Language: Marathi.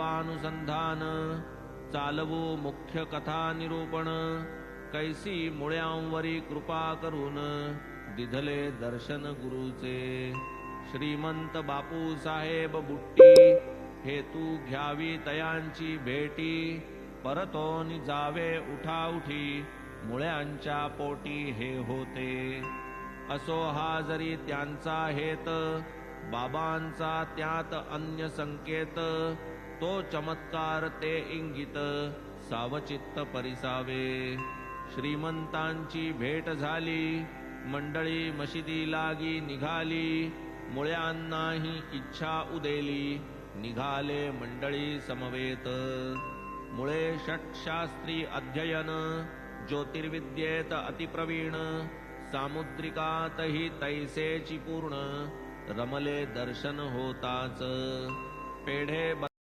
तत्वानुसंधान चालवू मुख्य कथा निरूपण कैसी मुळ्यांवरी कृपा करून दिधले दर्शन गुरुचे श्रीमंत बापू साहेब बुट्टी हेतू घ्यावी तयांची भेटी परतोनी जावे उठाउठी मुळ्यांच्या पोटी हे होते असो हा जरी त्यांचा हेत बाबांचा त्यात अन्य संकेत तो चमत्कार ते इंगित सावचित्त परिसावे श्रीमंतांची भेट झाली मंडळी मशिदी लागी निघाली मुळ्यांनाही इच्छा उदेली निघाले मंडळी समवेत मुळे षटशास्त्री अध्ययन ज्योतिर्विद्येत अतिप्रवीण सामुद्रिकातही तैसेची पूर्ण रमले दर्शन होताच पेढे